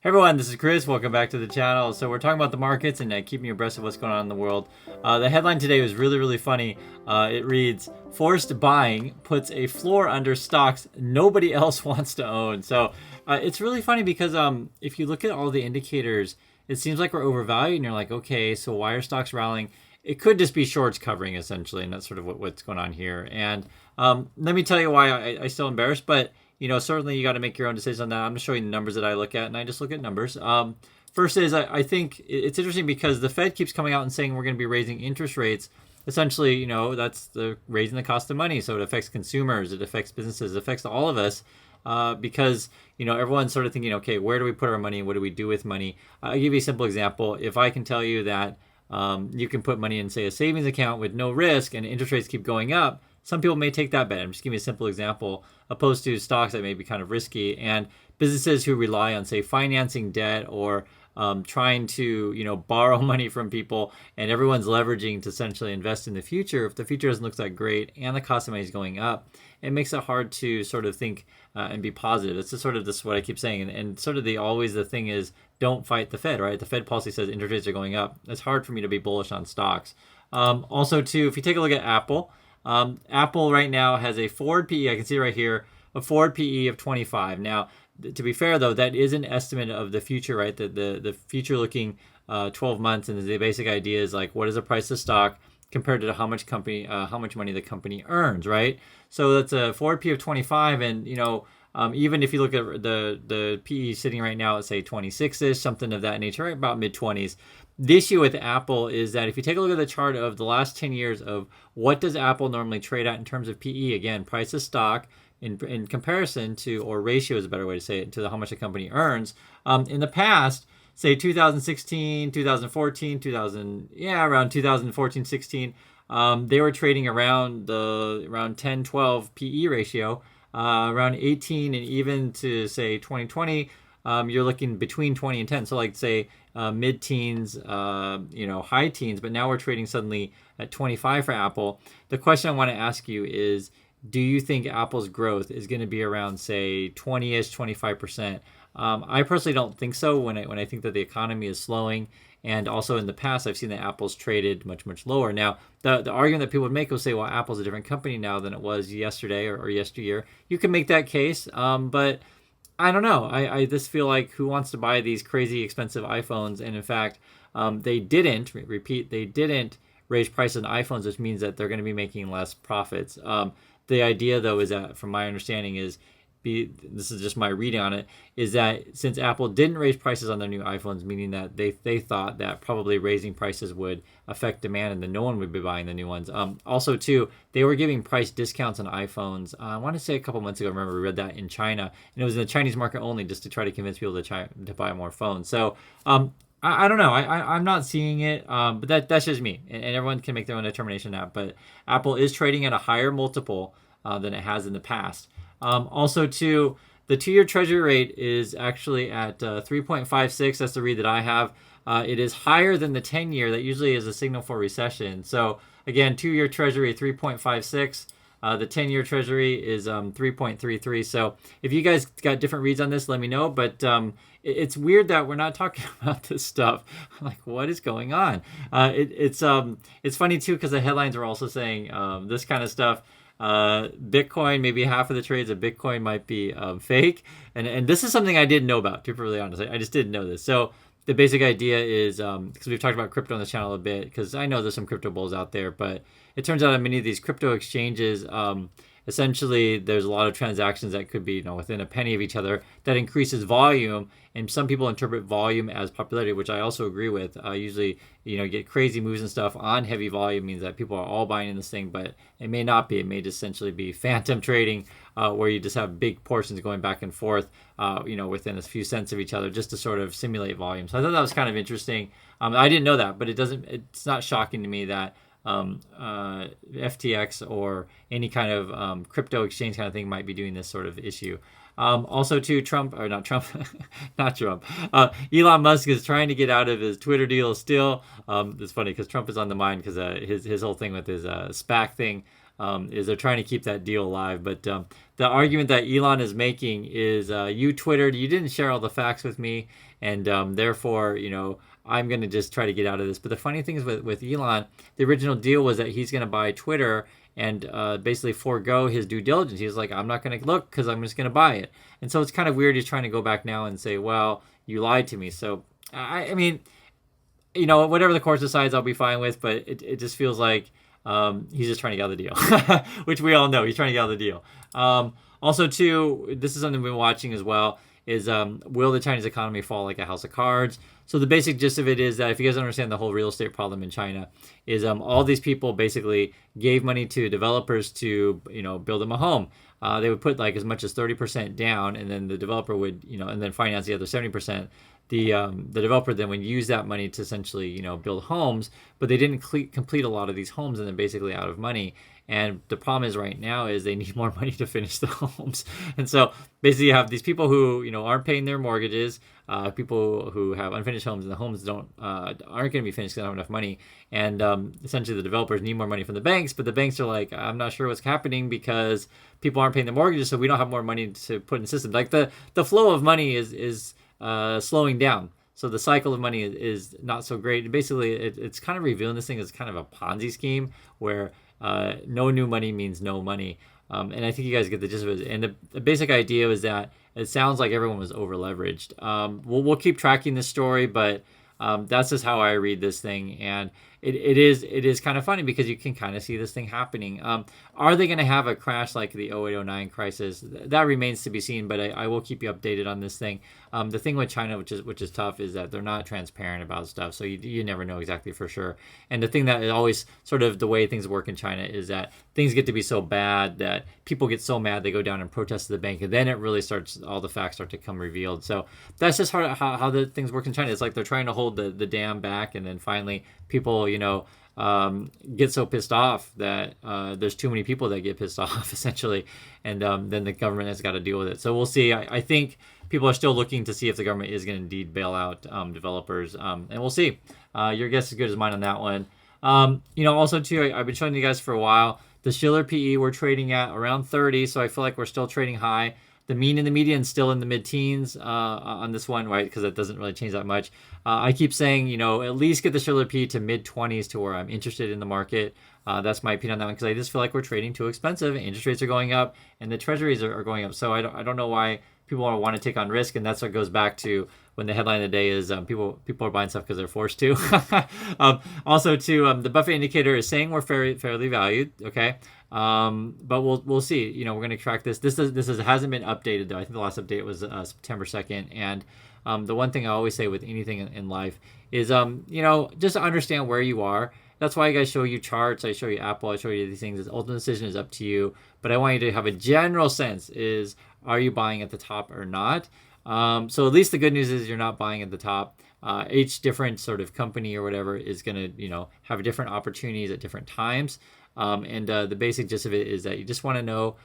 Hey everyone, this is Chris. Welcome back to the channel. So we're talking about the markets and keeping you abreast of what's going on in the world. The headline today was really funny. It reads, "Forced buying puts a floor under stocks nobody else wants to own." So it's really funny because if you look at all the indicators, it seems like we're overvalued and you're like, okay, so why are stocks rallying? It could just be shorts covering essentially, and that's sort of what's going on here. And let me tell you why I still embarrassed, but certainly you got to make your own decisions on that. I'm just showing the numbers that I look at, and I just look at numbers. First is I think it's interesting because the Fed keeps coming out and saying we're going to be raising interest rates. Essentially, that's the raising the cost of money. So it affects consumers, it affects businesses, it affects all of us. Because everyone's sort of thinking, okay, where do we put our money? What do we do with money? I'll give you a simple example. If I can tell you that you can put money in, say, a savings account with no risk, and interest rates keep going up, some people may take that bet. I'm just giving you a simple example, opposed to stocks that may be kind of risky. And businesses who rely on, say, financing debt or trying to, borrow money from people, and everyone's leveraging to essentially invest in the future. If the future doesn't look that great and the cost of money is going up, it makes it hard to sort of think and be positive. It's just sort of this what I keep saying, and sort of the thing is don't fight the Fed, right? The Fed policy says interest rates are going up. It's hard for me to be bullish on stocks. Also, too, if you take a look at Apple. Apple right now has a forward PE, I can see right here, a forward PE of 25. Now, to be fair though, that is an estimate of the future, right? The future looking 12 months, and the basic idea is like, what is the price of stock compared to how much money the company earns, right? So that's a forward PE of 25, and even if you look at the PE sitting right now at say 26ish, something of that nature, right, about mid 20s. The issue with Apple is that if you take a look at the chart of the last 10 years of what does Apple normally trade at in terms of PE, again, price of stock in comparison to, or ratio is a better way to say it, to how much a company earns. In the past, say 2016, 2014, around 2014, 16, they were trading around 10, 12 PE ratio, around 18, and even to say 2020, you're looking between 20 and 10. So like say mid-teens, high teens, but now we're trading suddenly at 25 for Apple. The question I want to ask you is, do you think Apple's growth is going to be around say 20-ish, 25%? I personally don't think so when I think that the economy is slowing. And also in the past, I've seen that Apple's traded much lower. Now, the argument that people would make will say, well, Apple's a different company now than it was yesterday or yesteryear. You can make that case, but I don't know. I just feel like who wants to buy these crazy expensive iPhones? And in fact, they didn't raise prices on iPhones, which means that they're going to be making less profits. The idea, though, is that, from my understanding, this is just my reading on it, is that since Apple didn't raise prices on their new iPhones, meaning that they thought that probably raising prices would affect demand and then no one would be buying the new ones. Also, too, they were giving price discounts on iPhones. I want to say a couple months ago, I remember we read that in China, and it was in the Chinese market only, just to try to convince people to buy more phones. So I don't know. I'm not seeing it, but that's just me, and everyone can make their own determination on that. But Apple is trading at a higher multiple than it has in the past. Also, too, the 2-year Treasury rate is actually at 3.56. That's the read that I have. It is higher than the 10-year. That usually is a signal for recession. So, again, 2-year Treasury 3.56. The 10-year Treasury is 3.33. So if you guys got different reads on this, let me know. But it's weird that we're not talking about this stuff. Like, what is going on? It's funny, too, because the headlines are also saying this kind of stuff. Bitcoin, maybe half of the trades of Bitcoin might be fake. And this is something I didn't know about, to be really honest. I just didn't know this. So the basic idea is, because we've talked about crypto on the channel a bit, because I know there's some crypto bulls out there, but it turns out on many of these crypto exchanges, essentially there's a lot of transactions that could be within a penny of each other that increases volume, and some people interpret volume as popularity, which I also agree with. Usually get crazy moves and stuff on heavy volume means that people are all buying in this thing, but it may not be. It may just essentially be phantom trading, where you just have big portions going back and forth within a few cents of each other, just to sort of simulate volume. So I thought that was kind of interesting. I didn't know that, but it's not shocking to me that FTX or any kind of crypto exchange kind of thing might be doing this sort of issue. Also, too, not Trump. Elon Musk is trying to get out of his Twitter deal still. It's funny because Trump is on the mind because his whole thing with his SPAC thing is they're trying to keep that deal alive. But the argument that Elon is making is you Twittered, you didn't share all the facts with me, and therefore, I'm going to just try to get out of this. But the funny thing is with Elon, the original deal was that he's going to buy Twitter and basically forego his due diligence. He's like, I'm not going to look because I'm just going to buy it. And so it's kind of weird. He's trying to go back now and say, well, you lied to me. So, I mean, whatever the court decides, I'll be fine with. But it just feels like he's just trying to get out of the deal, which we all know he's trying to get out of the deal. Also, too, this is something we've been watching as well, is will the Chinese economy fall like a house of cards? So the basic gist of it is that if you guys understand the whole real estate problem in China, is all these people basically gave money to developers to build them a home. They would put like as much as 30% down, and then the developer would and then finance the other 70%. The developer then would use that money to essentially build homes, but they didn't complete a lot of these homes, and they're basically out of money. And the problem is right now is they need more money to finish the homes. And so basically you have these people who, aren't paying their mortgages, people who have unfinished homes, and the homes aren't going to be finished because they don't have enough money. And essentially the developers need more money from the banks, but the banks are like, I'm not sure what's happening because people aren't paying their mortgages, so we don't have more money to put in the system. Like the flow of money is slowing down. So the cycle of money is not so great. Basically, it's kind of revealing this thing as kind of a Ponzi scheme where no new money means no money. And I think you guys get the gist of it. And the basic idea was that it sounds like everyone was over leveraged. We'll keep tracking this story, but that's just how I read this thing. And it is kind of funny because you can kind of see this thing happening. Are they going to have a crash like the 08-09 crisis? That remains to be seen, but I will keep you updated on this thing. The thing with China, which is tough, is that they're not transparent about stuff, so you never know exactly for sure. And the thing that is always sort of the way things work in China is that things get to be so bad that people get so mad they go down and protest the bank, and then it really all the facts start to come revealed. So that's just how the things work in China. It's like they're trying to hold the dam back, and then finally people get so pissed off that there's too many people that get pissed off essentially, and then the government has got to deal with it. So we'll see. I think people are still looking to see if the government is going to indeed bail out developers, and we'll see. Your guess is as good as mine on that one. Also too, I've been showing you guys for a while the Schiller PE we're trading at around 30, so I feel like we're still trading high. The mean and the median still in the mid-teens on this one, right? Because that doesn't really change that much. I keep saying, at least get the Schiller P to mid-20s to where I'm interested in the market. That's my opinion on that one, because I just feel like we're trading too expensive. Interest rates are going up, and the treasuries are going up. So I don't know why people want to take on risk, and that's what goes back to when the headline of the day is people are buying stuff because they're forced to. Also, too, the Buffett indicator is saying we're fairly valued. Okay. But we'll see. We're going to track this. This hasn't been updated though. I think the last update was September 2nd. And the one thing I always say with anything in life is just to understand where you are. That's why I guys show you charts. I show you Apple. I show you these things. The ultimate decision is up to you. But I want you to have a general sense: are you buying at the top or not? So at least the good news is you're not buying at the top. Each different sort of company or whatever is going to have different opportunities at different times. And the basic gist of it is that you just want to know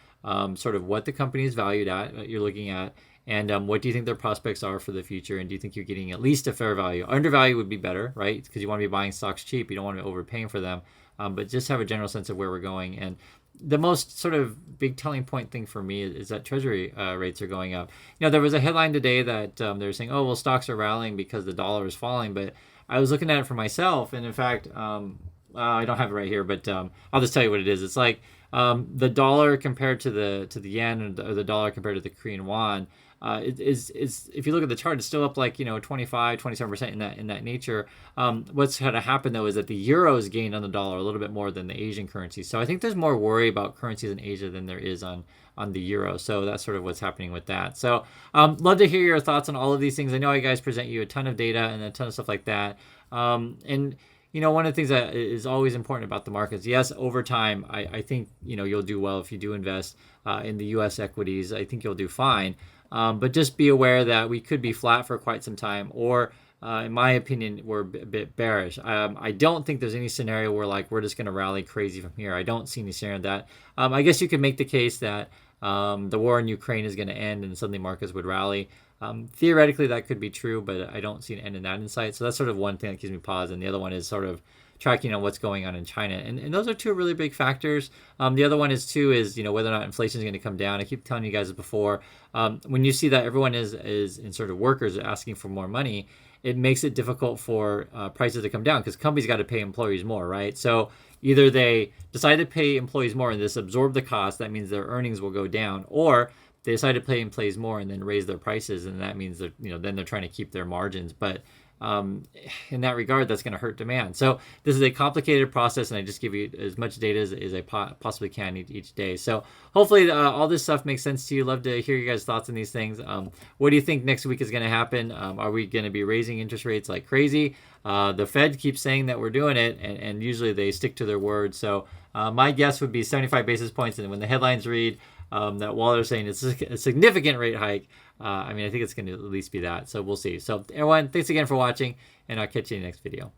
sort of what the company is valued at, what you're looking at, and what do you think their prospects are for the future, and do you think you're getting at least a fair value? Undervalue would be better, right? Because you want to be buying stocks cheap. You don't want to be overpaying for them, but just have a general sense of where we're going. And the most sort of big telling point thing for me is that Treasury rates are going up. There was a headline today that they were saying, oh, well, stocks are rallying because the dollar is falling, but I was looking at it for myself, and in fact, I don't have it right here, but I'll just tell you what it is. It's like the dollar compared to the yen, or the dollar compared to the Korean won. It is if you look at the chart, it's still up like 25, 27% in that nature. What's had to happen though is that the euros gained on the dollar a little bit more than the Asian currencies. So I think there's more worry about currencies in Asia than there is on the euro. So that's sort of what's happening with that. So love to hear your thoughts on all of these things. I know I guys present you a ton of data and a ton of stuff like that. And one of the things that is always important about the markets, yes, over time, I think, you'll do well if you do invest in the U.S. equities. I think you'll do fine. But just be aware that we could be flat for quite some time, or in my opinion, we're a bit bearish. I don't think there's any scenario where we're just going to rally crazy from here. I don't see any scenario of that. I guess you could make the case that the war in Ukraine is going to end and suddenly markets would rally. Theoretically, that could be true, but I don't see an end in that in sight. So that's sort of one thing that gives me pause. And the other one is sort of tracking on what's going on in China. And those are two really big factors. The other one is whether or not inflation is going to come down. I keep telling you guys before, when you see that everyone is in sort of workers asking for more money, it makes it difficult for prices to come down because companies got to pay employees more, right? So either they decide to pay employees more and this absorb the cost, that means their earnings will go down, or they decide to pay employees more and then raise their prices, and that means that then they're trying to keep their margins. But in that regard, that's going to hurt demand. So this is a complicated process, and I just give you as much data as I possibly can each day. So hopefully all this stuff makes sense to you. Love to hear you guys' thoughts on these things. What do you think next week is going to happen? Are we going to be raising interest rates like crazy? The Fed keeps saying that we're doing it, and usually they stick to their word. So my guess would be 75 basis points, and when the headlines read that Waller's saying it's a significant rate hike, I think it's going to at least be that. So we'll see. So everyone, thanks again for watching, and I'll catch you in the next video.